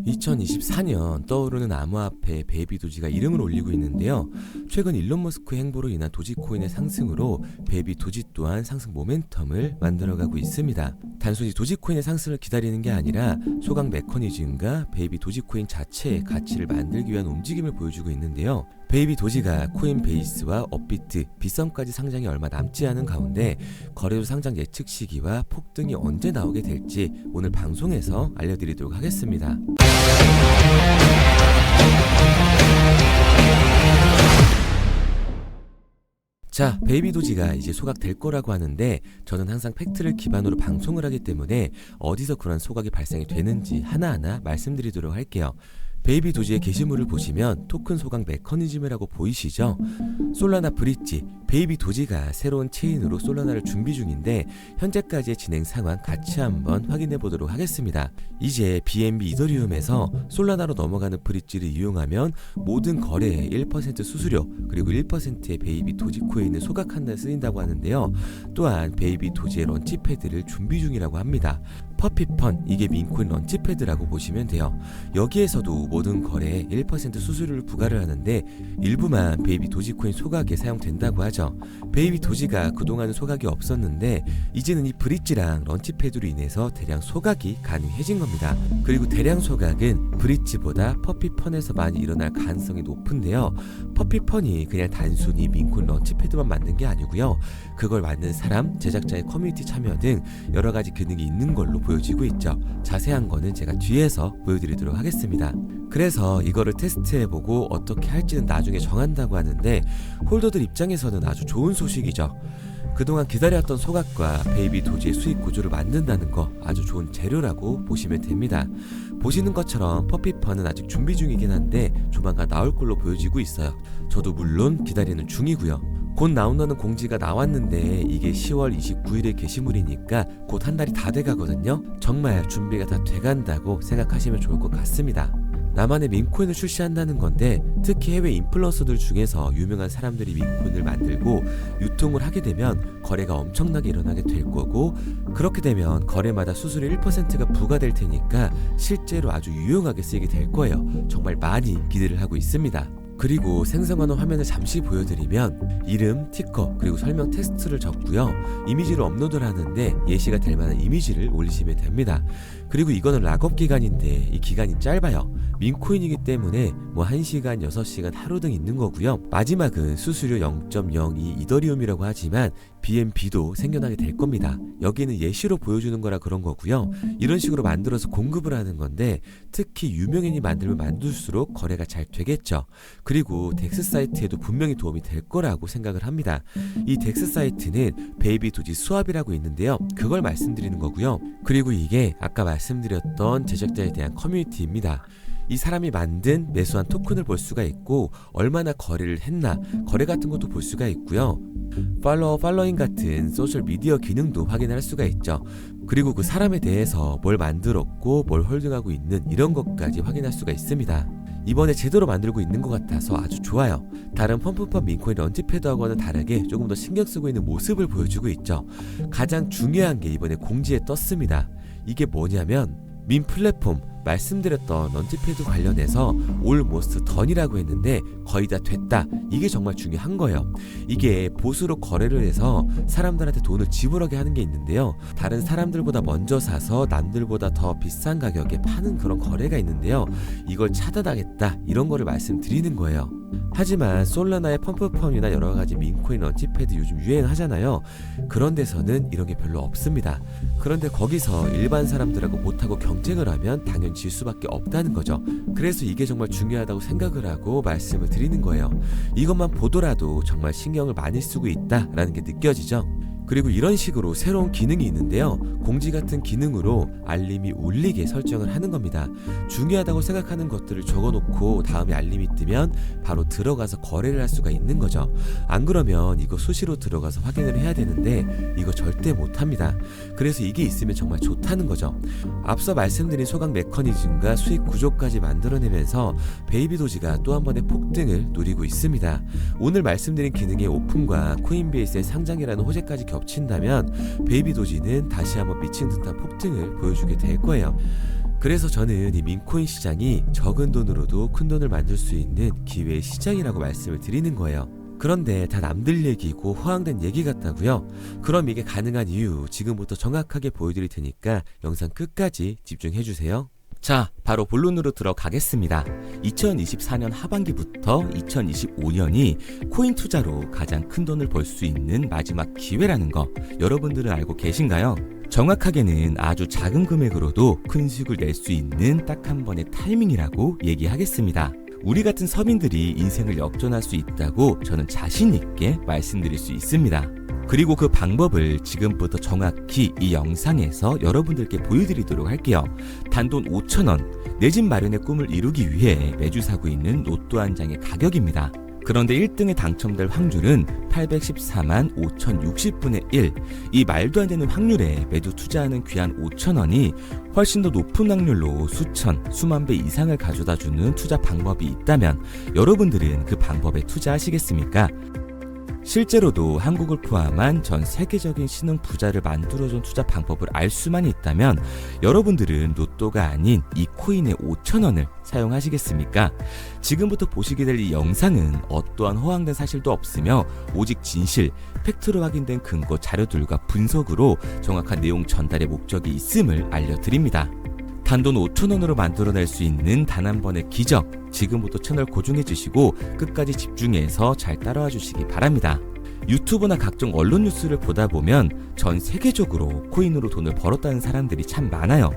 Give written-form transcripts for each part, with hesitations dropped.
2024년 떠오르는 암호화폐 베이비 도지가 이름을 올리고 있는데요. 최근 일론 머스크의 행보로 인한 도지코인의 상승으로 베이비 도지 또한 상승 모멘텀을 만들어가고 있습니다. 단순히 도지코인의 상승을 기다리는 게 아니라 소각 메커니즘과 베이비 도지코인 자체의 가치를 만들기 위한 움직임을 보여주고 있는데요. 베이비 도지가 코인베이스와 업비트, 빗썸까지 상장이 얼마 남지 않은 가운데 거래소 상장 예측 시기와 폭등이 언제 나오게 될지 오늘 방송에서 알려드리도록 하겠습니다. 자, 베이비 도지가 이제 소각될 거라고 하는데 저는 항상 팩트를 기반으로 방송을 하기 때문에 어디서 그런 소각이 발생이 되는지 하나하나 말씀드리도록 할게요. 베이비 도지의 게시물을 보시면 토큰 소각 메커니즘이라고 보이시죠? 솔라나 브릿지, 베이비 도지가 새로운 체인으로 솔라나를 준비 중인데 현재까지의 진행 상황 같이 한번 확인해 보도록 하겠습니다. 이제 BNB 이더리움에서 솔라나로 넘어가는 브릿지를 이용하면 모든 거래에 1% 수수료 그리고 1%의 베이비 도지 코인을 소각한다 쓰인다고 하는데요. 또한 베이비 도지의 런치패드를 준비 중이라고 합니다. 퍼피펀, 이게 민코인 런치패드라고 보시면 돼요. 여기에서도 모든 거래에 1% 수수료를 부과를 하는데 일부만 베이비 도지코인 소각에 사용된다고 하죠. 베이비 도지가 그동안은 소각이 없었는데 이제는 이 브릿지랑 런치패드로 인해서 대량 소각이 가능해진 겁니다. 그리고 대량 소각은 브릿지보다 퍼피펀에서 많이 일어날 가능성이 높은데요. 퍼피펀이 그냥 단순히 민코인 런치패드만 만든 게 아니고요. 그걸 만든 사람, 제작자의 커뮤니티 참여 등 여러 가지 기능이 있는 걸로 보여지고 있죠. 자세한 거는 제가 뒤에서 보여드리도록 하겠습니다. 그래서 이거를 테스트해보고 어떻게 할지는 나중에 정한다고 하는데 홀더들 입장에서는 아주 좋은 소식이죠. 그동안 기다렸던 소각과 베이비 도지의 수익 구조를 만든다는 거 아주 좋은 재료라고 보시면 됩니다. 보시는 것처럼 퍼피펀은 아직 준비 중이긴 한데 조만간 나올 걸로 보여지고 있어요. 저도 물론 기다리는 중이고요. 곧 나온다는 공지가 나왔는데 이게 10월 29일의 게시물이니까 곧 한 달이 다 돼가거든요. 정말 준비가 다 돼간다고 생각하시면 좋을 것 같습니다. 나만의 민코인을 출시한다는 건데 특히 해외 인플루언서들 중에서 유명한 사람들이 민코인을 만들고 유통을 하게 되면 거래가 엄청나게 일어나게 될 거고 그렇게 되면 거래마다 수수료 1%가 부과될 테니까 실제로 아주 유용하게 쓰이게 될 거예요. 정말 많이 기대를 하고 있습니다. 그리고 생성하는 화면을 잠시 보여드리면 이름, 티커, 그리고 설명 텍스트를 적고요. 이미지를 업로드를 하는데 예시가 될 만한 이미지를 올리시면 됩니다. 그리고 이거는 락업 기간인데 이 기간이 짧아요. 민코인이기 때문에 뭐 1시간, 6시간 하루 등 있는 거고요. 마지막은 수수료 0.02 이더리움이라고 하지만 BNB도 생겨나게 될 겁니다. 여기는 예시로 보여주는 거라 그런 거고요. 이런 식으로 만들어서 공급을 하는 건데 특히 유명인이 만들면 만들수록 거래가 잘 되겠죠. 그리고 덱스 사이트에도 분명히 도움이 될 거라고 생각을 합니다. 이 덱스 사이트는 베이비 도지 수압이라고 있는데요. 그걸 말씀드리는 거고요. 그리고 이게 아까 말씀드렸던 제작자에 대한 커뮤니티입니다. 이 사람이 만든 매수한 토큰을 볼 수가 있고 얼마나 거래를 했나 거래 같은 것도 볼 수가 있고요. 팔로잉 같은 소셜 미디어 기능도 확인할 수가 있죠. 그리고 그 사람에 대해서 뭘 만들었고 뭘 홀딩하고 있는 이런 것까지 확인할 수가 있습니다. 이번에 제대로 만들고 있는 것 같아서 아주 좋아요. 다른 펌프펀 민코인 런치패드하고는 다르게 조금 더 신경 쓰고 있는 모습을 보여주고 있죠. 가장 중요한 게 이번에 공지에 떴습니다. 이게 뭐냐면 민 플랫폼 말씀드렸던 런치패드 관련해서 almost done이라고 했는데 거의 다 됐다. 이게 정말 중요한 거예요. 이게 보수로 거래를 해서 사람들한테 돈을 지불하게 하는 게 있는데요. 다른 사람들보다 먼저 사서 남들보다 더 비싼 가격에 파는 그런 거래가 있는데요. 이걸 차단하겠다. 이런 거를 말씀드리는 거예요. 하지만 솔라나의 펌프펀이나 여러가지 민코인 런치패드 요즘 유행하잖아요. 그런 데서는 이런 게 별로 없습니다. 그런데 거기서 일반 사람들하고 못하고 경쟁을 하면 당연히 질 수밖에 없다는 거죠. 그래서 이게 정말 중요하다고 생각을 하고 말씀을 드리는 거예요. 이것만 보더라도 정말 신경을 많이 쓰고 있다라는 게 느껴지죠. 그리고 이런 식으로 새로운 기능이 있는데요. 공지 같은 기능으로 알림이 울리게 설정을 하는 겁니다. 중요하다고 생각하는 것들을 적어놓고 다음에 알림이 뜨면 바로 들어가서 거래를 할 수가 있는 거죠. 안 그러면 이거 수시로 들어가서 확인을 해야 되는데 이거 절대 못합니다. 그래서 이게 있으면 정말 좋다는 거죠. 앞서 말씀드린 소각 메커니즘과 수익 구조까지 만들어내면서 베이비 도지가 또 한 번의 폭등을 노리고 있습니다. 오늘 말씀드린 기능의 오픈과 코인베이스의 상장이라는 호재까지 겹친다면 베이비 도지는 다시 한번 미친 듯한 폭등을 보여주게 될 거예요. 그래서 저는 이 민코인 시장이 적은 돈으로도 큰 돈을 만들 수 있는 기회의 시장이라고 말씀을 드리는 거예요. 그런데 다 남들 얘기고 허황된 얘기 같다고요? 그럼 이게 가능한 이유 지금부터 정확하게 보여드릴 테니까 영상 끝까지 집중해주세요. 자, 바로 본론으로 들어가겠습니다. 2024년 하반기부터 2025년이 코인 투자로 가장 큰 돈을 벌 수 있는 마지막 기회라는 거 여러분들은 알고 계신가요? 정확하게는 아주 작은 금액으로도 큰 수익을 낼 수 있는 딱 한 번의 타이밍이라고 얘기하겠습니다. 우리 같은 서민들이 인생을 역전할 수 있다고 저는 자신 있게 말씀드릴 수 있습니다. 그리고 그 방법을 지금부터 정확히 이 영상에서 여러분들께 보여드리도록 할게요. 단돈 5,000원, 내 집 마련의 꿈을 이루기 위해 매주 사고 있는 로또 한 장의 가격입니다. 그런데 1등에 당첨될 확률은 814만 5060분의 1. 이 말도 안 되는 확률에 매주 투자하는 귀한 5,000원이 훨씬 더 높은 확률로 수천, 수만 배 이상을 가져다주는 투자 방법이 있다면 여러분들은 그 방법에 투자하시겠습니까? 실제로도 한국을 포함한 전 세계적인 신흥 부자를 만들어준 투자 방법을 알 수만 있다면 여러분들은 로또가 아닌 이 코인의 5,000원을 사용하시겠습니까? 지금부터 보시게 될 이 영상은 어떠한 허황된 사실도 없으며 오직 진실, 팩트로 확인된 근거 자료들과 분석으로 정확한 내용 전달의 목적이 있음을 알려드립니다. 단돈 5,000원으로 만들어낼 수 있는 단 한 번의 기적, 지금부터 채널 고정해 주시고 끝까지 집중해서 잘 따라와 주시기 바랍니다. 유튜브나 각종 언론 뉴스를 보다 보면 전 세계적으로 코인으로 돈을 벌었다는 사람들이 참 많아요.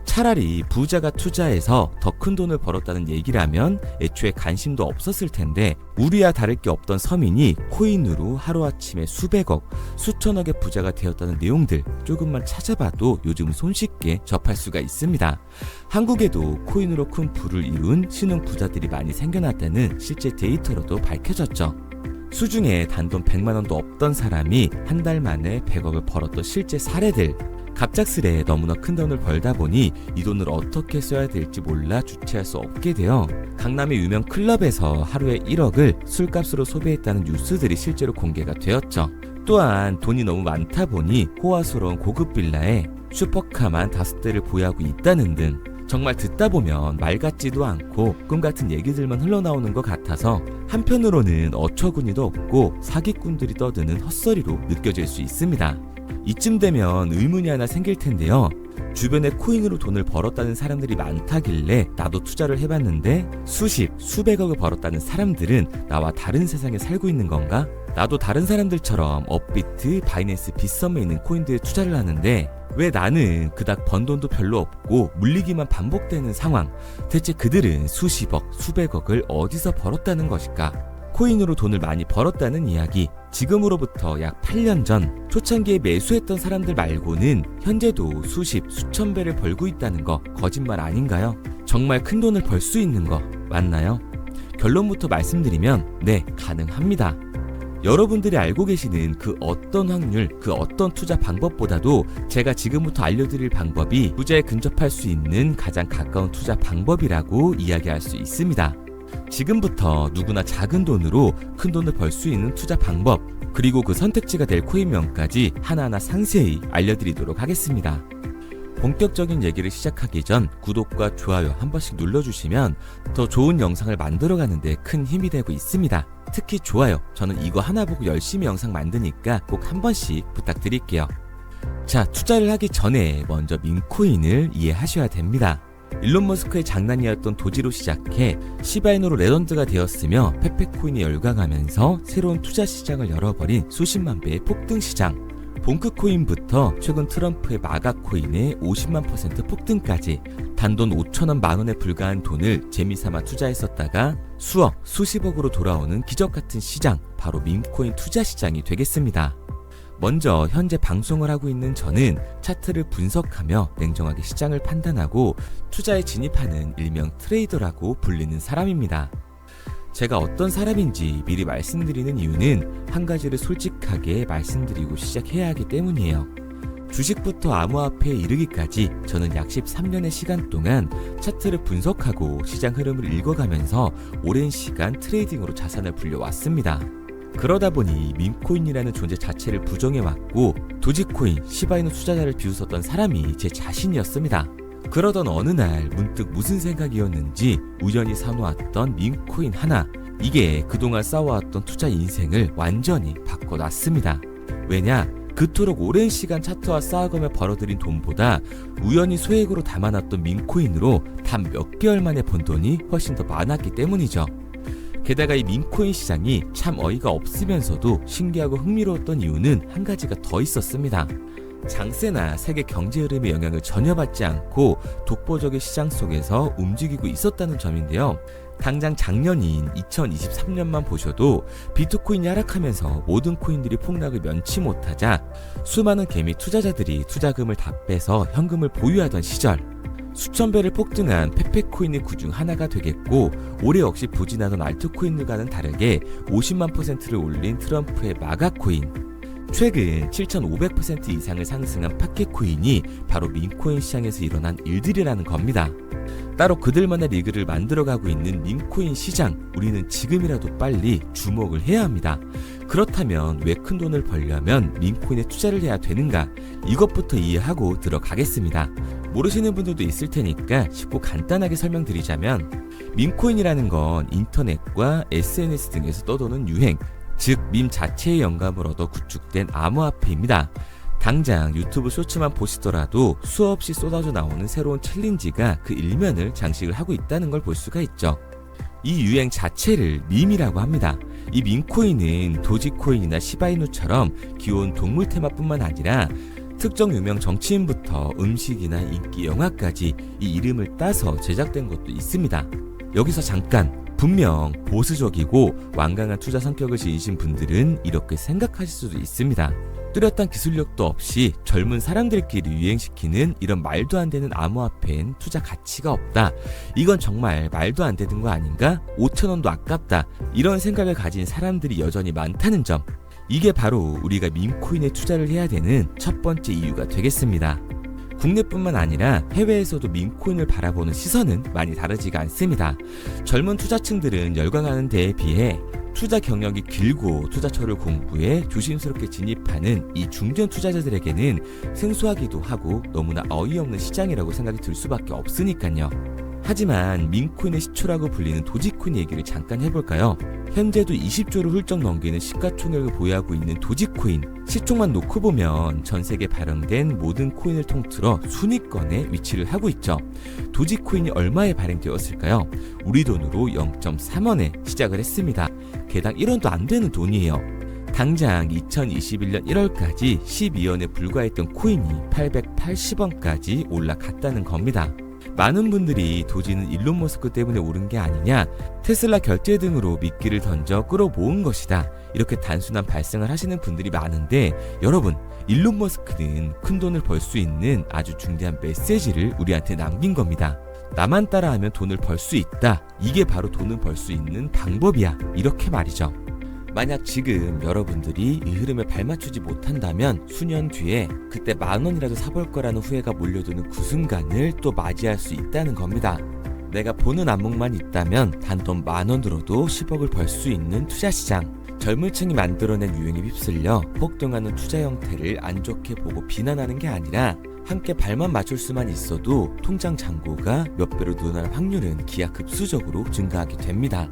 차라리 부자가 투자해서 더 큰 돈을 벌었다는 얘기라면 애초에 관심도 없었을 텐데 우리와 다를 게 없던 서민이 코인으로 하루아침에 수백억, 수천억의 부자가 되었다는 내용들 조금만 찾아봐도 요즘 손쉽게 접할 수가 있습니다. 한국에도 코인으로 큰 부를 이룬 신흥 부자들이 많이 생겨났다는 실제 데이터로도 밝혀졌죠. 수중에 단돈 100만원도 없던 사람이 한 달 만에 100억을 벌었던 실제 사례들. 갑작스레 너무나 큰 돈을 벌다 보니 이 돈을 어떻게 써야 될지 몰라 주체할 수 없게 되어 강남의 유명 클럽에서 하루에 1억을 술값으로 소비했다는 뉴스들이 실제로 공개가 되었죠. 또한 돈이 너무 많다 보니 호화스러운 고급 빌라에 슈퍼카만 5대를 보유하고 있다는 등 정말 듣다 보면 말 같지도 않고 꿈 같은 얘기들만 흘러나오는 것 같아서 한편으로는 어처구니도 없고 사기꾼들이 떠드는 헛소리로 느껴질 수 있습니다. 이쯤 되면 의문이 하나 생길 텐데요. 주변에 코인으로 돈을 벌었다는 사람들이 많다길래 나도 투자를 해봤는데 수십, 수백억을 벌었다는 사람들은 나와 다른 세상에 살고 있는 건가? 나도 다른 사람들처럼 업비트, 바이낸스, 빗썸에 있는 코인들에 투자를 하는데 왜 나는 그닥 번 돈도 별로 없고 물리기만 반복되는 상황? 대체 그들은 수십억, 수백억을 어디서 벌었다는 것일까? 코인으로 돈을 많이 벌었다는 이야기, 지금으로부터 약 8년 전 초창기에 매수했던 사람들 말고는 현재도 수십, 수천 배를 벌고 있다는 거 거짓말 아닌가요? 정말 큰 돈을 벌 수 있는 거 맞나요? 결론부터 말씀드리면 네, 가능합니다. 여러분들이 알고 계시는 그 어떤 확률, 그 어떤 투자 방법보다도 제가 지금부터 알려드릴 방법이 부자에 근접할 수 있는 가장 가까운 투자 방법이라고 이야기할 수 있습니다. 지금부터 누구나 작은 돈으로 큰 돈을 벌 수 있는 투자 방법, 그리고 그 선택지가 될 코인명까지 하나하나 상세히 알려드리도록 하겠습니다. 본격적인 얘기를 시작하기 전 구독과 좋아요 한 번씩 눌러주시면 더 좋은 영상을 만들어가는데 큰 힘이 되고 있습니다. 특히 좋아요, 저는 이거 하나 보고 열심히 영상 만드니까 꼭 한 번씩 부탁드릴게요. 자, 투자를 하기 전에 먼저 민코인을 이해하셔야 됩니다. 일론 머스크의 장난이었던 도지로 시작해 시바이누로 레전드가 되었으며 페페코인이 열광하면서 새로운 투자 시장을 열어버린 수십만 배의 폭등 시장. 봉크코인부터 최근 트럼프의 마가코인의 50만% 폭등까지 단돈 5천원 만원에 불과한 돈을 재미삼아 투자했었다가 수억, 수십억으로 돌아오는 기적같은 시장, 바로 밈코인 투자 시장이 되겠습니다. 먼저 현재 방송을 하고 있는 저는 차트를 분석하며 냉정하게 시장을 판단하고 투자에 진입하는 일명 트레이더라고 불리는 사람입니다. 제가 어떤 사람인지 미리 말씀드리는 이유는 한 가지를 솔직하게 말씀드리고 시작해야 하기 때문이에요. 주식부터 암호화폐에 이르기까지 저는 약 13년의 시간 동안 차트를 분석하고 시장 흐름을 읽어가면서 오랜 시간 트레이딩으로 자산을 불려왔습니다. 그러다 보니 밈코인이라는 존재 자체를 부정해왔고 도지코인, 시바이누 투자자를 비웃었던 사람이 제 자신이었습니다. 그러던 어느 날 문득 무슨 생각이었는지 우연히 사놓았던 민코인 하나, 이게 그동안 쌓아왔던 투자 인생을 완전히 바꿔놨습니다. 왜냐? 그토록 오랜 시간 차트와 쌓아가며 벌어들인 돈보다 우연히 소액으로 담아놨던 민코인으로 단 몇 개월 만에 번 돈이 훨씬 더 많았기 때문이죠. 게다가 이 민코인 시장이 참 어이가 없으면서도 신기하고 흥미로웠던 이유는 한 가지가 더 있었습니다. 장세나 세계 경제 흐름의 영향을 전혀 받지 않고 독보적인 시장 속에서 움직이고 있었다는 점인데요. 당장 작년인 2023년만 보셔도 비트코인이 하락하면서 모든 코인들이 폭락을 면치 못하자 수많은 개미 투자자들이 투자금을 다 빼서 현금을 보유하던 시절, 수천 배를 폭등한 페페코인이 그중 하나가 되겠고, 올해 역시 부진하던 알트코인들과는 다르게 50만 %를 올린 트럼프의 마가코인, 최근 7,500% 이상을 상승한 파켓코인이 바로 민코인 시장에서 일어난 일들이라는 겁니다. 따로 그들만의 리그를 만들어가고 있는 민코인 시장, 우리는 지금이라도 빨리 주목을 해야 합니다. 그렇다면 왜 큰 돈을 벌려면 민코인에 투자를 해야 되는가? 이것부터 이해하고 들어가겠습니다. 모르시는 분들도 있을 테니까 쉽고 간단하게 설명드리자면, 민코인이라는 건 인터넷과 SNS 등에서 떠도는 유행, 즉 밈 자체의 영감을 얻어 구축된 암호화폐입니다. 당장 유튜브 쇼츠만 보시더라도 수없이 쏟아져 나오는 새로운 챌린지가 그 일면을 장식을 하고 있다는 걸 볼 수가 있죠. 이 유행 자체를 밈이라고 합니다. 이 밈코인은 도지코인이나 시바이누처럼 귀여운 동물 테마뿐만 아니라 특정 유명 정치인부터 음식이나 인기 영화까지 이 이름을 따서 제작된 것도 있습니다. 여기서 잠깐, 분명 보수적이고 완강한 투자 성격을 지니신 분들은 이렇게 생각하실 수도 있습니다. 뚜렷한 기술력도 없이 젊은 사람들끼리 유행시키는 이런 말도 안 되는 암호화폐엔 투자 가치가 없다. 이건 정말 말도 안 되는 거 아닌가? 5,000원도 아깝다. 이런 생각을 가진 사람들이 여전히 많다는 점. 이게 바로 우리가 밈코인에 투자를 해야 되는 첫 번째 이유가 되겠습니다. 국내뿐만 아니라 해외에서도 밈코인을 바라보는 시선은 많이 다르지가 않습니다. 젊은 투자층들은 열광하는 데에 비해 투자 경력이 길고 투자처를 공부해 조심스럽게 진입하는 이 중견 투자자들에게는 생소하기도 하고 너무나 어이없는 시장이라고 생각이 들 수밖에 없으니까요. 하지만 밈코인의 시초라고 불리는 도지코인 얘기를 잠깐 해볼까요? 현재도 20조를 훌쩍 넘기는 시가총액을 보유하고 있는 도지코인, 시총만 놓고 보면 전 세계 발행된 모든 코인을 통틀어 순위권에 위치를 하고 있죠. 도지코인이 얼마에 발행되었을까요? 우리 돈으로 0.3원에 시작을 했습니다. 개당 1원도 안 되는 돈이에요. 당장 2021년 1월까지 12원에 불과했던 코인이 880원까지 올라갔다는 겁니다. 많은 분들이 도지는 일론 머스크 때문에 오른 게 아니냐, 테슬라 결제 등으로 미끼를 던져 끌어모은 것이다, 이렇게 단순한 발생을 하시는 분들이 많은데, 여러분, 일론 머스크는 큰 돈을 벌 수 있는 아주 중대한 메시지를 우리한테 남긴 겁니다. 나만 따라하면 돈을 벌 수 있다. 이게 바로 돈을 벌 수 있는 방법이야. 이렇게 말이죠. 만약 지금 여러분들이 이 흐름에 발맞추지 못한다면 수년 뒤에 그때 10,000원이라도 사볼 거라는 후회가 몰려드는 그 순간을 또 맞이할 수 있다는 겁니다. 내가 보는 안목만 있다면 단돈 10,000원 들어도 10억을 벌 수 있는 투자시장. 젊은 층이 만들어낸 유행에 휩쓸려 폭등하는 투자 형태를 안 좋게 보고 비난하는 게 아니라, 함께 발만 맞출 수만 있어도 통장 잔고가 몇 배로 늘어날 확률은 기하급수적으로 증가하게 됩니다.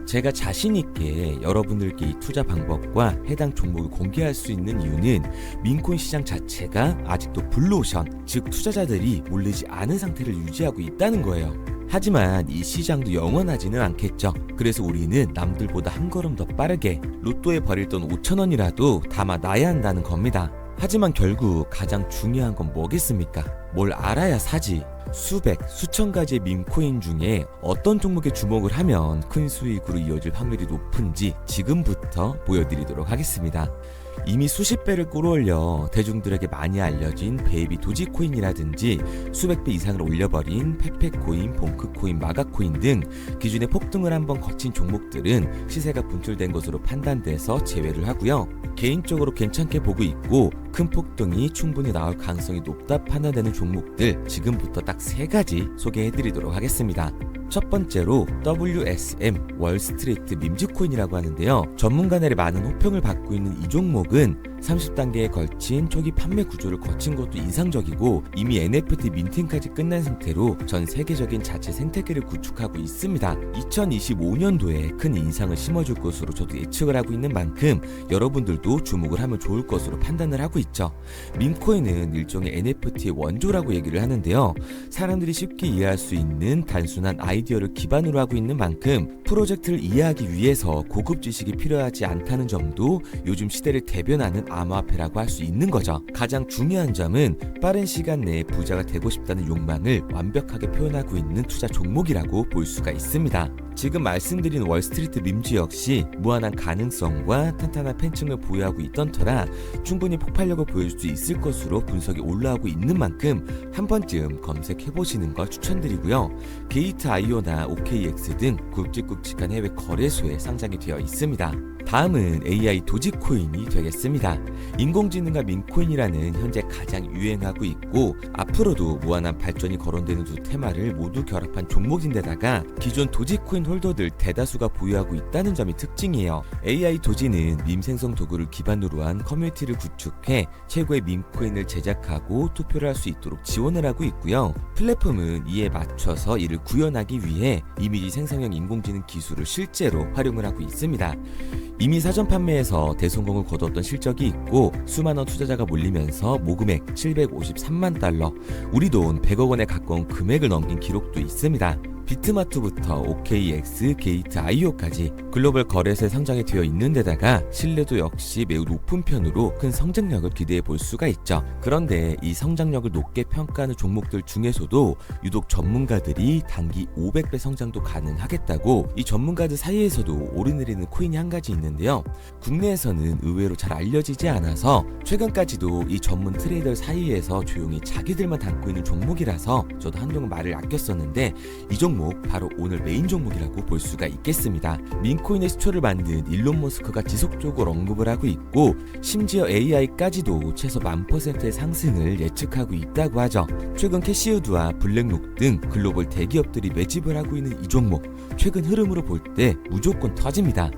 제가 자신있게 여러분들께 이 투자 방법과 해당 종목을 공개할 수 있는 이유는 민코인 시장 자체가 아직도 블루오션, 즉 투자자들이 몰리지 않은 상태를 유지하고 있다는 거예요. 하지만 이 시장도 영원하지는 않겠죠. 그래서 우리는 남들보다 한 걸음 더 빠르게 로또에 버릴 돈 5,000원이라도 담아놔야 한다는 겁니다. 하지만 결국 가장 중요한 건 뭐겠습니까? 뭘 알아야 사지. 수백, 수천 가지의 밈코인 중에 어떤 종목에 주목을 하면 큰 수익으로 이어질 확률이 높은지 지금부터 보여드리도록 하겠습니다. 이미 수십 배를 끌어올려 대중들에게 많이 알려진 베이비 도지코인이라든지 수백 배 이상을 올려버린 페페코인, 봉크코인, 마가코인 등 기존의 폭등을 한번 거친 종목들은 시세가 분출된 것으로 판단돼서 제외를 하고요. 개인적으로 괜찮게 보고 있고 큰 폭등이 충분히 나올 가능성이 높다 판단되는 종목들 지금부터 딱 3가지 소개해드리도록 하겠습니다. 첫 번째로 WSM 월스트리트 밈즈코인이라고 하는데요. 전문가들의 많은 호평을 받고 있는 이 종목은 30단계에 걸친 초기 판매 구조를 거친 것도 인상적이고 이미 NFT 민팅까지 끝난 상태로 전 세계적인 자체 생태계를 구축하고 있습니다. 2025년도에 큰 인상을 심어줄 것으로 저도 예측을 하고 있는 만큼 여러분들도 주목을 하면 좋을 것으로 판단을 하고 있죠. 밈코인은 일종의 NFT의 원조라고 얘기를 하는데요. 사람들이 쉽게 이해할 수 있는 단순한 아이디어를 기반으로 하고 있는 만큼 프로젝트를 이해하기 위해서 고급 지식이 필요하지 않다는 점도 요즘 시대를 대변하는 암호화폐라고 할 수 있는 거죠. 가장 중요한 점은 빠른 시간 내에 부자가 되고 싶다는 욕망을 완벽하게 표현하고 있는 투자 종목이라고 볼 수가 있습니다. 지금 말씀드린 월스트리트 밈즈 역시 무한한 가능성과 탄탄한 팬층을 보유하고 있던 터라 충분히 폭발력을 보여줄 수 있을 것으로 분석이 올라오고 있는 만큼 한 번쯤 검색해보시는 걸 추천드리고요. 게이트.io나 OKX 등 굵직굵직한 해외 거래소에 상장이 되어 있습니다. 다음은 AI 도지코인이 되겠습니다. 인공지능과 민코인이라는 현재 가장 유행하고 있고 앞으로도 무한한 발전이 거론되는 두 테마를 모두 결합한 종목인데다가 기존 도지코인 홀더들 대다수가 보유하고 있다는 점이 특징이에요. AI 도지는 밈 생성 도구를 기반으로 한 커뮤니티를 구축해 최고의 밈코인을 제작하고 투표를 할 수 있도록 지원을 하고 있고요. 플랫폼은 이에 맞춰서 이를 구현하기 위해 이미지 생성형 인공지능 기술을 실제로 활용을 하고 있습니다. 이미 사전 판매에서 대성공을 거뒀던 실적이 있고 수만원 투자자가 몰리면서 모금액 753만 달러, 우리 돈 100억 원에 가까운 금액을 넘긴 기록도 있습니다. 비트마트부터 OKX, 게이트.io까지 글로벌 거래소에 상장이 되어 있는 데다가 신뢰도 역시 매우 높은 편으로 큰 성장력을 기대해 볼 수가 있죠. 그런데 이 성장력을 높게 평가하는 종목들 중에서도 유독 전문가들이 단기 500배 성장도 가능하겠다고 이 전문가들 사이에서도 오르내리는 코인이 한 가지 있는데요. 국내에서는 의외로 잘 알려지지 않아서 최근까지도 이 전문 트레이더 사이에서 조용히 자기들만 담고 있는 종목이라서 저도 한동안 말을 아꼈었는데 이 종목 바로 오늘 메인 종목이라고 볼 수가 있겠습니다. 민코인의 시초를 만든 일론 머스크가 지속적으로 언급을 하고 있고 심지어 AI까지도 최소 1000%의 상승을 예측하고 있다고 하죠. 최근 캐시우드와 블랙록 등 글로벌 대기업들이 매집을 하고 있는 이 종목 최근 흐름으로 볼 때 무조건 터집니다.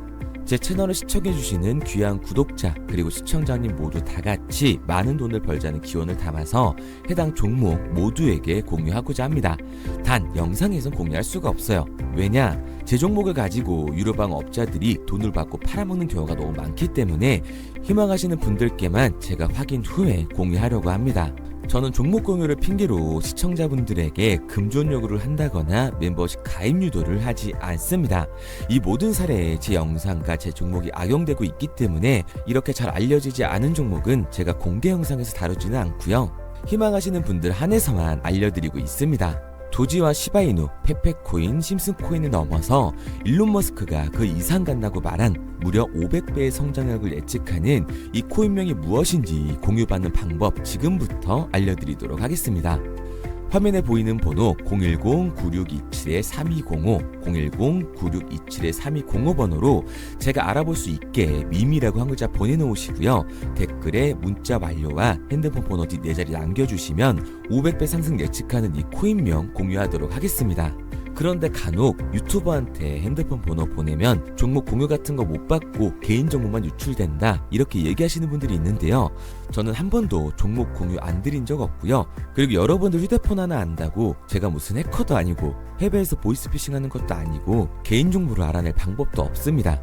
제 채널을 시청해주시는 귀한 구독자 그리고 시청자님 모두 다같이 많은 돈을 벌자는 기원을 담아서 해당 종목 모두에게 공유하고자 합니다. 단 영상에선 공유할 수가 없어요. 왜냐? 제 종목을 가지고 유료방 업자들이 돈을 받고 팔아먹는 경우가 너무 많기 때문에 희망하시는 분들께만 제가 확인 후에 공유하려고 합니다. 저는 종목 공유를 핑계로 시청자분들에게 금전 요구를 한다거나 멤버십 가입 유도를 하지 않습니다. 이 모든 사례에 제 영상과 제 종목이 악용되고 있기 때문에 이렇게 잘 알려지지 않은 종목은 제가 공개 영상에서 다루지는 않고요. 희망하시는 분들 한해서만 알려드리고 있습니다. 도지와 시바이누, 페페코인, 심슨코인을 넘어서 일론 머스크가 그 이상 간다고 말한 무려 500배의 성장력을 예측하는 이 코인명이 무엇인지 공유받는 방법 지금부터 알려드리도록 하겠습니다. 화면에 보이는 번호 010-9627-3205, 010-9627-3205 번호로 제가 알아볼 수 있게 밈이라고 한 글자 보내놓으시고요. 댓글에 문자 완료와 핸드폰 번호 뒷 4자리 남겨주시면 500배 상승 예측하는 이 코인명 공유하도록 하겠습니다. 그런데 간혹 유튜버한테 핸드폰 번호 보내면 종목 공유 같은 거 못 받고 개인 정보만 유출된다 이렇게 얘기하시는 분들이 있는데요. 저는 한 번도 종목 공유 안 드린 적 없고요. 그리고 여러분들 휴대폰 하나 안다고 제가 무슨 해커도 아니고 해외에서 보이스피싱 하는 것도 아니고 개인 정보를 알아낼 방법도 없습니다.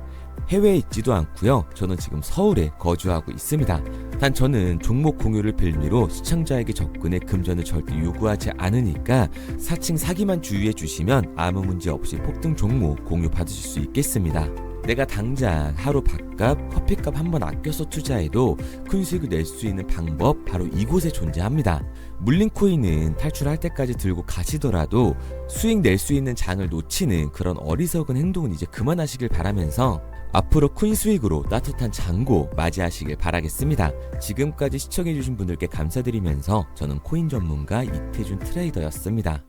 해외에 있지도 않고요. 저는 지금 서울에 거주하고 있습니다. 단 저는 종목 공유를 빌미로 시청자에게 접근의 금전을 절대 요구하지 않으니까 사칭 사기만 주의해 주시면 아무 문제 없이 폭등 종목 공유 받으실 수 있겠습니다. 내가 당장 하루 밥값, 커피값 한번 아껴서 투자해도 큰 수익을 낼 수 있는 방법 바로 이곳에 존재합니다. 물린 코인은 탈출할 때까지 들고 가시더라도 수익 낼 수 있는 장을 놓치는 그런 어리석은 행동은 이제 그만하시길 바라면서 앞으로 큰 수익으로 따뜻한 장고 맞이하시길 바라겠습니다. 지금까지 시청해주신 분들께 감사드리면서 저는 코인 전문가 이태준 트레이더였습니다.